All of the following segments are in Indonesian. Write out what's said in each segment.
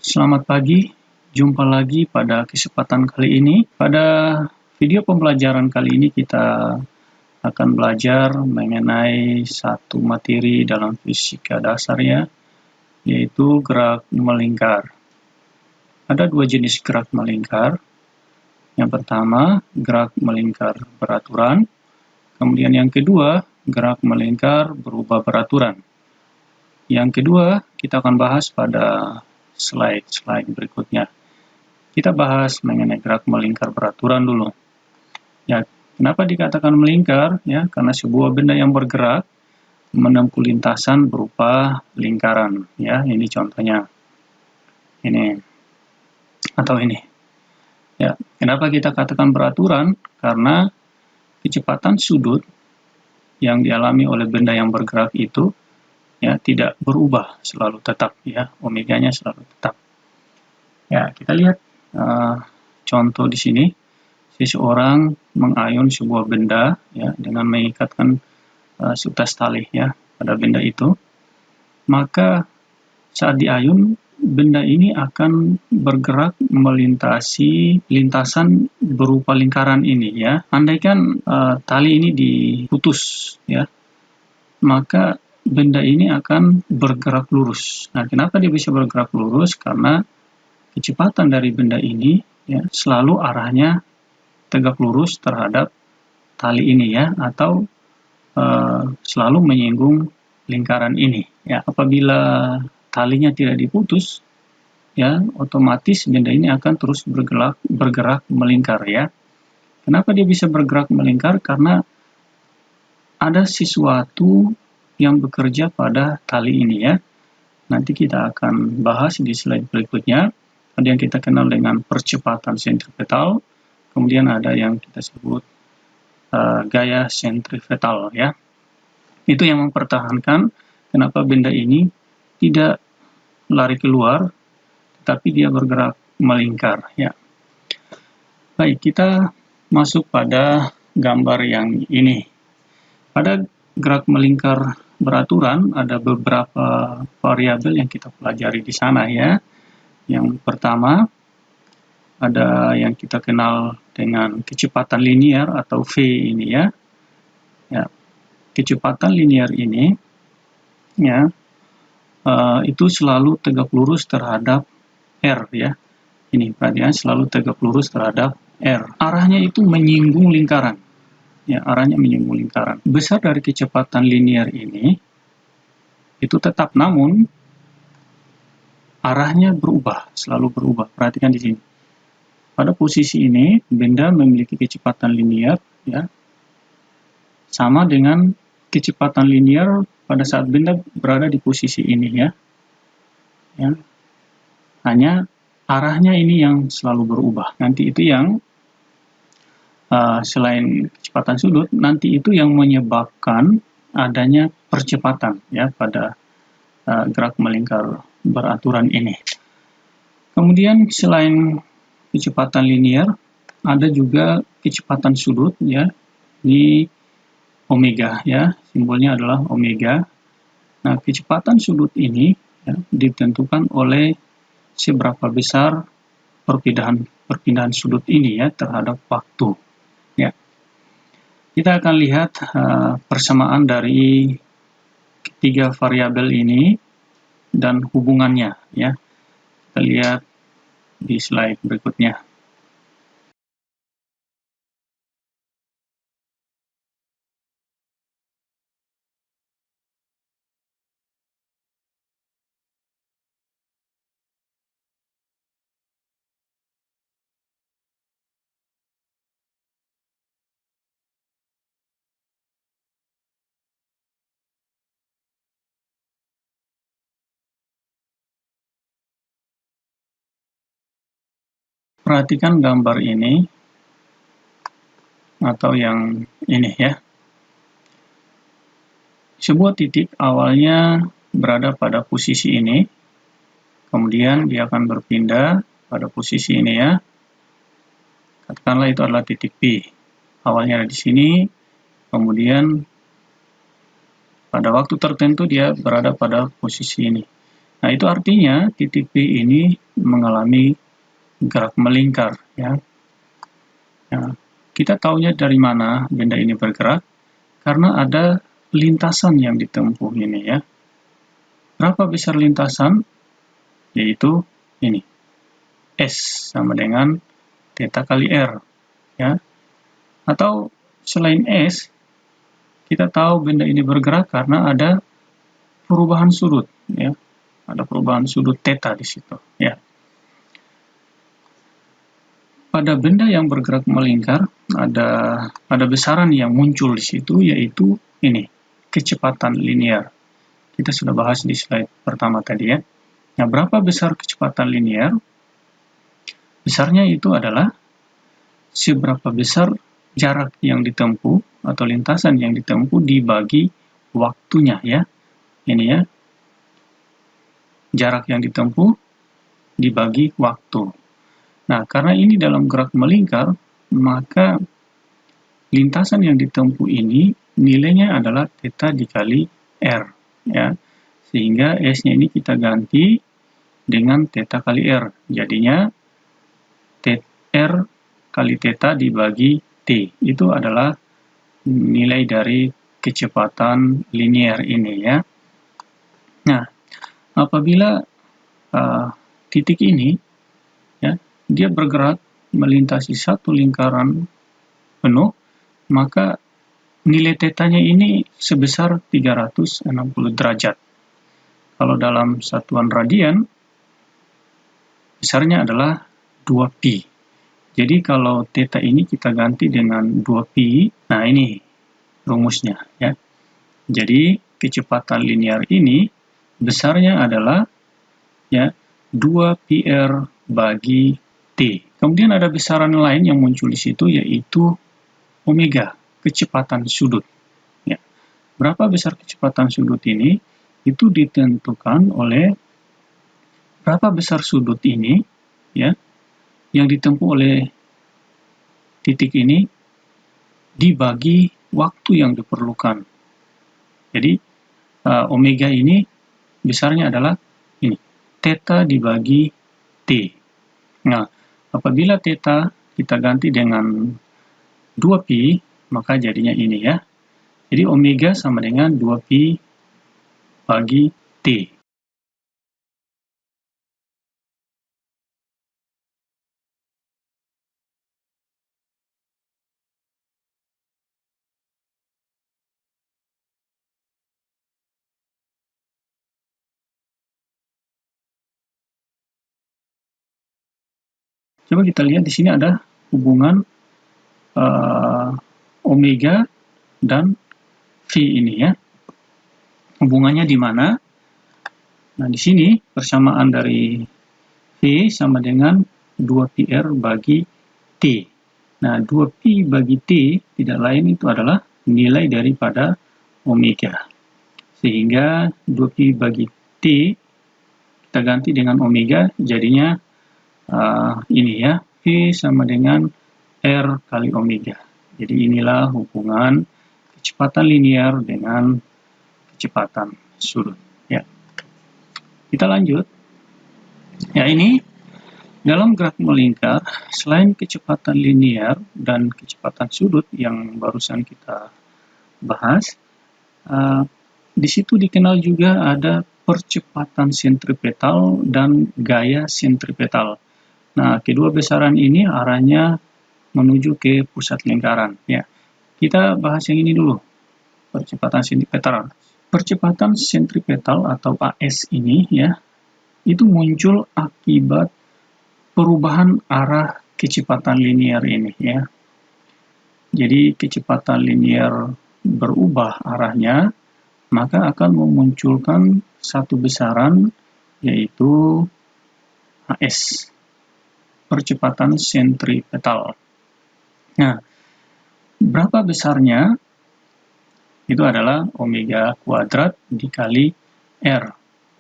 Selamat pagi, jumpa lagi pada kesempatan kali ini. Pada video pembelajaran kali ini kita akan belajar mengenai satu materi dalam fisika dasar ya, yaitu gerak melingkar. Ada dua jenis gerak melingkar. Yang pertama, gerak melingkar beraturan. Kemudian yang kedua, gerak melingkar berubah beraturan. Yang kedua, kita akan bahas pada slide berikutnya. Kita bahas mengenai gerak melingkar beraturan dulu. Ya, kenapa dikatakan melingkar? Ya, karena sebuah benda yang bergerak menempuh lintasan berupa lingkaran. Ya, ini contohnya. Ini atau ini. Ya, kenapa kita katakan beraturan? Karena kecepatan sudut yang dialami oleh benda yang bergerak itu ya tidak berubah, selalu tetap ya, omeganya selalu tetap. Ya, kita lihat contoh di sini. Seseorang mengayun sebuah benda ya dengan mengikatkan seutas tali ya pada benda itu. Maka saat diayun, benda ini akan bergerak melintasi lintasan berupa lingkaran ini ya. Andaikan tali ini diputus ya, maka benda ini akan bergerak lurus. Nah, kenapa dia bisa bergerak lurus? Karena kecepatan dari benda ini ya selalu arahnya tegak lurus terhadap tali ini ya, atau selalu menyinggung lingkaran ini ya. Apabila talinya tidak diputus ya, otomatis benda ini akan terus bergerak melingkar ya. Kenapa dia bisa bergerak melingkar? Karena ada sesuatu yang bekerja pada tali ini ya. Nanti kita akan bahas di slide berikutnya. Ada yang kita kenal dengan percepatan sentripetal, kemudian ada yang kita sebut gaya sentripetal ya. Itu yang mempertahankan kenapa benda ini tidak lari keluar, tetapi dia bergerak melingkar ya. Baik, kita masuk pada gambar yang ini. Pada gerak melingkar beraturan ada beberapa variabel yang kita pelajari di sana ya. Yang pertama ada yang kita kenal dengan kecepatan linear atau V ini ya. Ya, kecepatan linear ini ya itu selalu tegak lurus terhadap R ya. Ini perhatian, selalu tegak lurus terhadap R. Arahnya itu menyinggung lingkaran. Ya, arahnya menyinggung lingkaran. Besar dari kecepatan linear ini itu tetap, namun arahnya berubah, selalu berubah. Perhatikan di sini. Pada posisi ini, benda memiliki kecepatan linear ya, sama dengan kecepatan linear pada saat benda berada di posisi ini ya. Ya. Hanya arahnya ini yang selalu berubah. Nanti itu yang selain kecepatan sudut, nanti itu yang menyebabkan adanya percepatan ya pada gerak melingkar beraturan ini. Kemudian selain kecepatan linear, ada juga kecepatan sudut ya, di omega ya, simbolnya adalah omega. Nah, kecepatan sudut ini ya, ditentukan oleh seberapa besar perpindahan sudut ini ya terhadap waktu. Ya, kita akan lihat persamaan dari tiga variabel ini dan hubungannya ya. Kita lihat di slide berikutnya. Perhatikan gambar ini atau yang ini ya. Sebuah titik awalnya berada pada posisi ini, kemudian dia akan berpindah pada posisi ini ya. Katakanlah itu adalah titik P. Awalnya ada di sini, kemudian pada waktu tertentu dia berada pada posisi ini. Nah, itu artinya titik P ini mengalami gerak melingkar, ya. Nah, kita taunya dari mana benda ini bergerak? Karena ada lintasan yang ditempuh ini, ya. Berapa besar lintasan? Yaitu ini, S sama dengan theta kali R, ya. Atau selain S, kita tahu benda ini bergerak karena ada perubahan sudut, ya. Ada perubahan sudut theta di situ, ya. Pada benda yang bergerak melingkar, ada besaran yang muncul di situ, yaitu ini, kecepatan linear. Kita sudah bahas di slide pertama tadi, ya. Nah, berapa besar kecepatan linear? Besarnya itu adalah seberapa besar jarak yang ditempuh atau lintasan yang ditempuh dibagi waktunya, ya. Ini, ya. Jarak yang ditempuh dibagi waktu. Nah, karena ini dalam gerak melingkar, maka lintasan yang ditempuh ini nilainya adalah theta dikali R, ya. Sehingga S-nya ini kita ganti dengan theta kali R. Jadinya R kali theta dibagi T. Itu adalah nilai dari kecepatan linear ini, ya. Nah, apabila titik ini, ya, dia bergerak melintasi satu lingkaran penuh, maka nilai tetanya ini sebesar 360 derajat. Kalau dalam satuan radian, besarnya adalah 2pi. Jadi kalau theta ini kita ganti dengan 2pi, nah ini rumusnya, ya. Jadi kecepatan linear ini besarnya adalah, ya, 2πr bagi T. Kemudian ada besaran lain yang muncul di situ, yaitu omega, kecepatan sudut. Ya. Berapa besar kecepatan sudut ini? Itu ditentukan oleh berapa besar sudut ini, ya, yang ditempuh oleh titik ini dibagi waktu yang diperlukan. Jadi omega ini besarnya adalah ini, theta dibagi T. Nah, apabila theta kita ganti dengan 2pi, maka jadinya ini, ya. Jadi omega sama dengan 2pi bagi T. Coba kita lihat di sini ada hubungan omega dan V ini, ya. Hubungannya di mana? Nah, di sini persamaan dari V sama dengan 2πr bagi T. Nah, 2pi bagi T tidak lain itu adalah nilai daripada omega. Sehingga 2pi bagi T kita ganti dengan omega, jadinya ini, ya, V sama dengan R kali omega. Jadi inilah hubungan kecepatan linear dengan kecepatan sudut, ya. Kita lanjut. Ya, ini dalam gerak melingkar, selain kecepatan linear dan kecepatan sudut yang barusan kita bahas, di situ dikenal juga ada percepatan sentripetal dan gaya sentripetal. Nah, kedua besaran ini arahnya menuju ke pusat lingkaran, ya. Kita bahas yang ini dulu, percepatan sentripetal. Percepatan sentripetal atau AS ini, ya, itu muncul akibat perubahan arah kecepatan linear ini, ya. Jadi kecepatan linear berubah arahnya, maka akan memunculkan satu besaran, yaitu AS, percepatan sentripetal. Nah, berapa besarnya? Itu adalah omega kuadrat dikali R,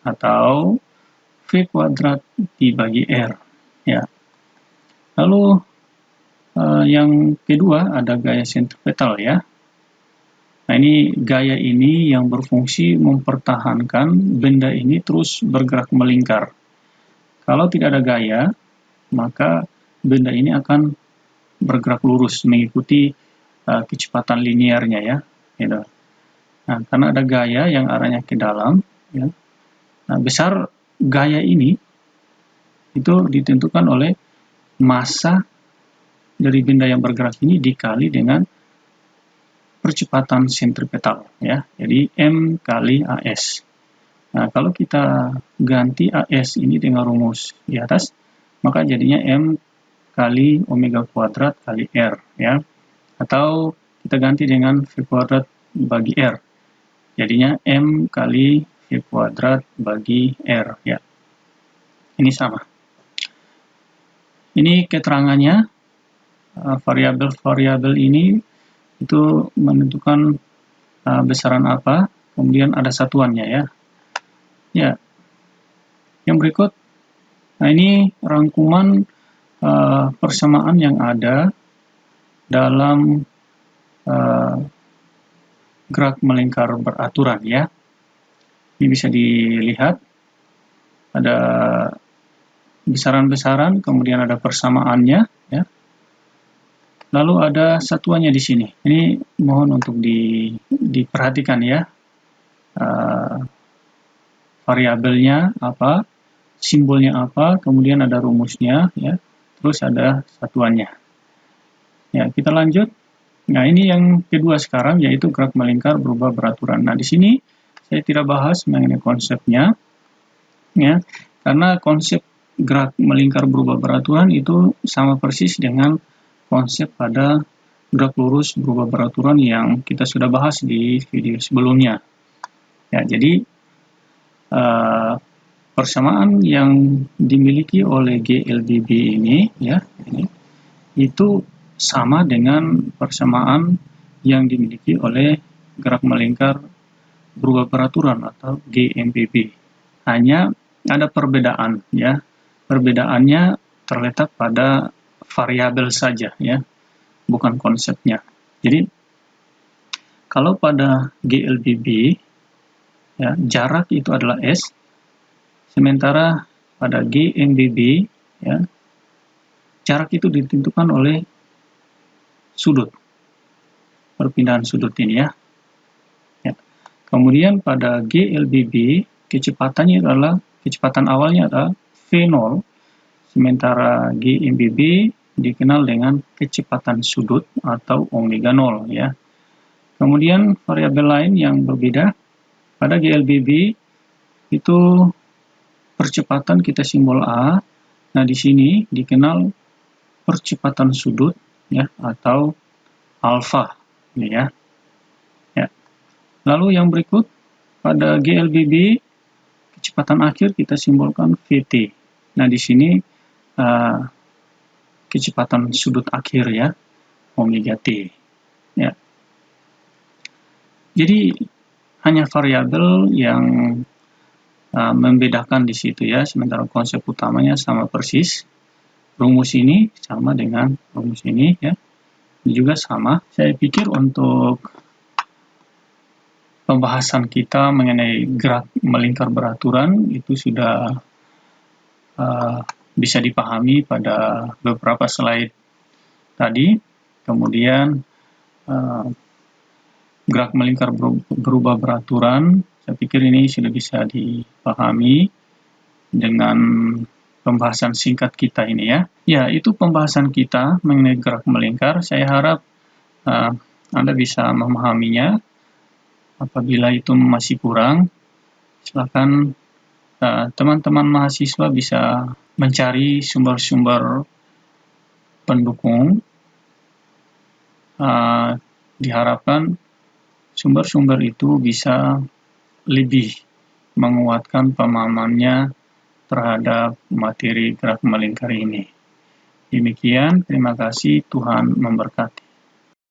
atau V kuadrat dibagi R, ya. Lalu yang kedua ada gaya sentripetal, ya. Nah, ini gaya ini yang berfungsi mempertahankan benda ini terus bergerak melingkar. Kalau tidak ada gaya, maka benda ini akan bergerak lurus mengikuti kecepatan linearnya ya. Gitu. Nah, karena ada gaya yang arahnya ke dalam, ya. Nah, besar gaya ini itu ditentukan oleh massa dari benda yang bergerak ini dikali dengan percepatan sentripetal ya. Jadi M kali AS. Nah, kalau kita ganti AS ini dengan rumus di atas, maka jadinya M kali omega kuadrat kali R ya. Atau kita ganti dengan V kuadrat bagi R. Jadinya M kali V kuadrat bagi R ya. Ini sama. Ini keterangannya, variabel-variabel ini itu menentukan besaran apa, kemudian ada satuannya ya. Ya, yang berikut, nah ini rangkuman persamaan yang ada dalam gerak melingkar beraturan ya. Ini bisa dilihat ada besaran-besaran, kemudian ada persamaannya ya. Lalu ada satuannya di sini. Ini mohon untuk diperhatikan ya. Variabelnya apa, simbolnya apa, kemudian ada rumusnya ya. Terus ada satuannya. Ya, kita lanjut. Nah, ini yang kedua sekarang yaitu gerak melingkar berubah beraturan. Nah, di sini saya tidak bahas mengenai konsepnya ya. Karena konsep gerak melingkar berubah beraturan itu sama persis dengan konsep pada gerak lurus berubah beraturan yang kita sudah bahas di video sebelumnya. Ya, jadi persamaan yang dimiliki oleh GLBB ini ya, itu sama dengan persamaan yang dimiliki oleh gerak melingkar berubah beraturan atau GMBB. Hanya ada perbedaan ya. Perbedaannya terletak pada variabel saja ya, bukan konsepnya. Jadi kalau pada GLBB ya, jarak itu adalah S, sementara pada GMBB ya, jarak itu ditentukan oleh sudut, perpindahan sudut ini ya. Ya. Kemudian pada GLBB kecepatannya adalah, kecepatan awalnya adalah V0, sementara GMBB dikenal dengan kecepatan sudut atau omega 0 ya. Kemudian variabel lain yang berbeda pada GLBB itu percepatan kita simbol A. Nah, di sini dikenal percepatan sudut ya atau alfa ini ya. Ya. Lalu yang berikut pada GLBB kecepatan akhir kita simbolkan VT. Nah, di sini kecepatan sudut akhir ya, omega T. Ya. Jadi hanya variabel yang membedakan di situ ya, sementara konsep utamanya sama persis. Rumus ini sama dengan rumus ini ya. Ini juga sama. Saya pikir untuk pembahasan kita mengenai gerak melingkar beraturan itu sudah bisa dipahami pada beberapa slide tadi. Kemudian gerak melingkar berubah beraturan, saya pikir ini sudah bisa dipahami dengan pembahasan singkat kita ini ya. Ya, itu pembahasan kita mengenai gerak melingkar. Saya harap Anda bisa memahaminya. Apabila itu masih kurang, silakan teman-teman mahasiswa bisa mencari sumber-sumber pendukung. Diharapkan sumber-sumber itu bisa lebih menguatkan pemahamannya terhadap materi gerak melingkar ini. Demikian, terima kasih, Tuhan memberkati.